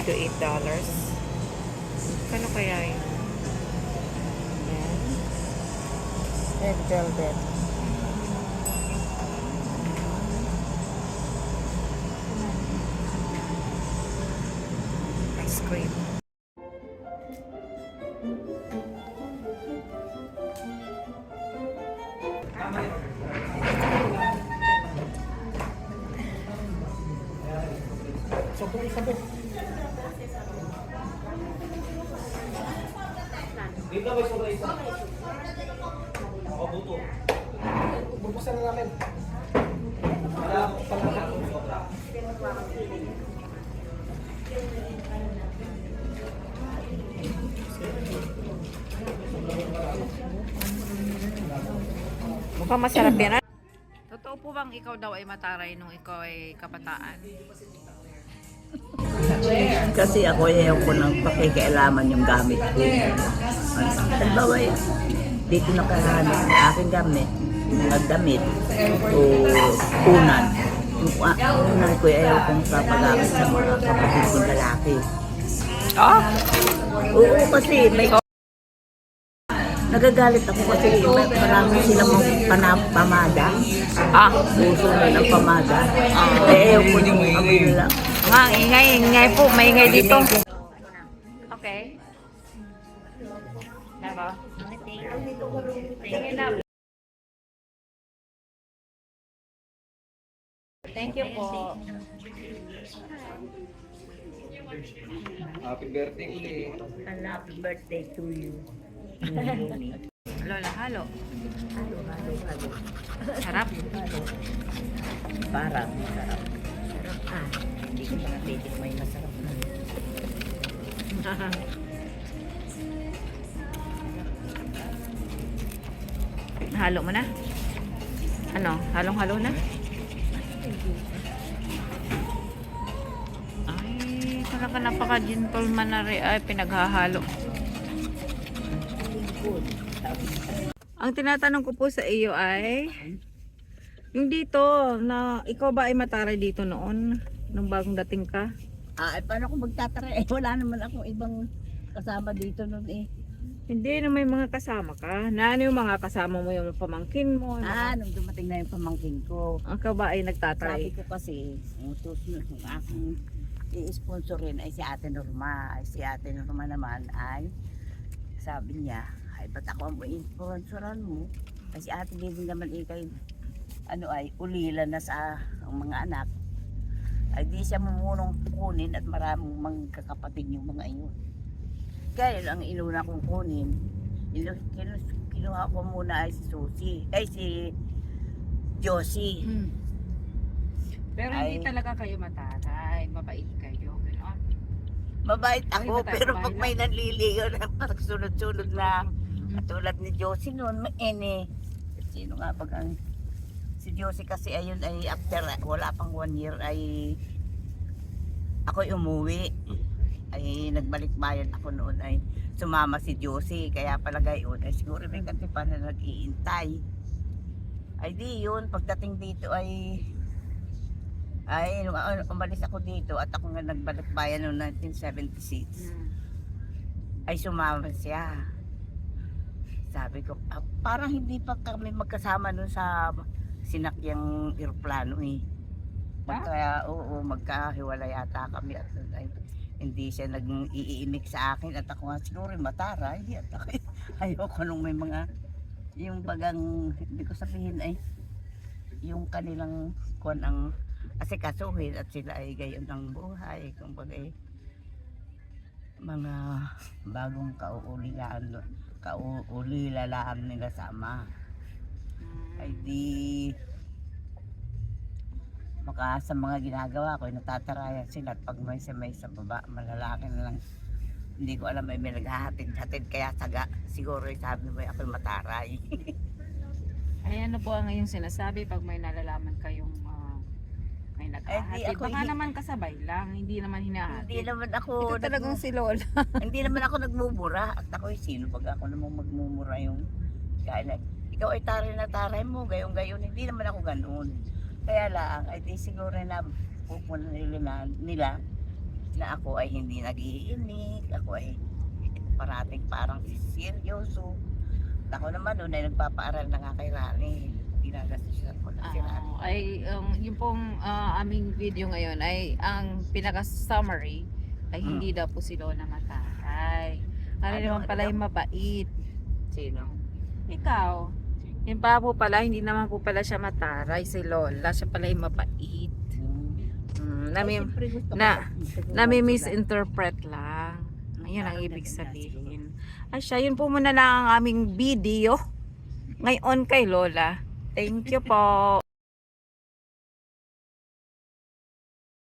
to $8. Kano kaya yun? Ayan. Red velvet. Ice cream. Sabay. Dito ba sabay isa? Ako buto. Bubuksan na namin. Wala akong pala ng sobra. Mukhang masarap yan. Totoo po bang ikaw daw ay mataray nung ikaw ay kabataan? Kasi ako ayaw ko ng pakikialaman yung gamit ko. Halimbawa, dito nakahanap ang aking gamit, mga damit o unan. Yung unan ko ayaw kong papagamit sa mga kapatid kong lalaki. Ah? Oo, kasi may nagagalit ako kasi marami silang pamada. Ah. Uso na ng pamada. Ayaw ko yung abila. Nga, ingay po. Maingay dito. Okay. Diba? Tingin na. Thank you po. Happy birthday ulit. Happy birthday to you. Lola, halo. Halo. Sarap. Parang masarap. Hindi ko makapitik may masarap na. Halo mo na? Ano? Halong-halo na? Ay, talaga napaka-gentleman na rin. Ay, pinaghahalo. Ang tinatanong ko po sa iyo ay yung dito na ikaw ba ay mataray dito noon nung bagong dating ka? Paano ko magtatara? Wala naman akong ibang kasama dito nun eh. Hindi na may mga kasama ka. Na ano yung mga kasama mo, yung pamangkin mo? Nung dumating na yung pamangkin ko. Ang ka ba ay Sabi nagtatry? ko kasi, yung susunod yung aking i-sponsorin ay si Ate Norma. Ay si Ate Norma naman ay sabi niya, ay ba't ako ang i-sponsoran mo? Kasi Ate Didi naman ikay ay ulila na sa ang mga anak. Ay di siya mumunong kunin at maraming mga kakapatid yung mga iyon. Kaya ang inuna kong kunin, kinuha ko muna ay si Susie, ay si Josie. Pero hindi talaga kayo mataray. Mabait kayo. Gano'n. Mabait ako, Ay, pero mataray pag may nanliligaw na parang sunod-sunod na katulad ni Josie noon, sino nga pag ang si Josie kasi ayun ay after wala pang 1 year ay ako'y umuwi. Ay nagbalik bayan ako noon ay sumama si Josie, kaya palagay yun ay siguro may katipan na nag-iintay. Ay di yun, pagdating dito ay umalis ako dito at ako nga nagbalik bayan noong 1976. Ay sumama siya. Sabi ko, parang hindi pa kami magkasama nun sa sinakyang eroplano eh. Magkahiwala yata kami at ay, hindi siya nag-iimik sa akin at ako nga siguro mataray at ako, ayoko nung may mga yung bagang hindi ko sabihin ay yung kanilang kuwan ang asikasuhin at sila ay gayon ang buhay kumbaga mga bagong kauulilalaan nila sa ama ay di maka sa mga ginagawa ko natatarayan sila at pag may sa baba malalaki na lang hindi ko alam may naghahatid-hatid kaya siguro sabi mo ako'y mataray. Ay, ano po ang iyong sinasabi pag may nalalaman kayong may naghahatid? Baka naman kasabay lang, hindi naman hinahatid. Hindi naman ako Ito talagang si Lola. hindi naman ako nagmumura at ako'y sino pag ako namang magmumura yung kaya ikaw ay taray mo gayon hindi naman ako ganoon. Kaya lang, ay di siguro na pupunan nila na ako ay hindi nag-iinig, ako ay parating parang seryoso. Ako naman noon ay nagpapaaral na nga kay Rani. Ginagasisan ko na si Rani. Yung pong aming video ngayon ay ang pinaka-summary ay hindi daw po si Lola mataray. Ano naman pala yung mabait. Sino? Ikaw. Yung pa po pala, hindi naman po pala siya mataray si Lola. Siya pala yung mabait. Nami-misinterpret lang. Ayun ang ibig sabihin. Ay siya, yun po muna lang ang aming video ngayon kay Lola. Thank you po.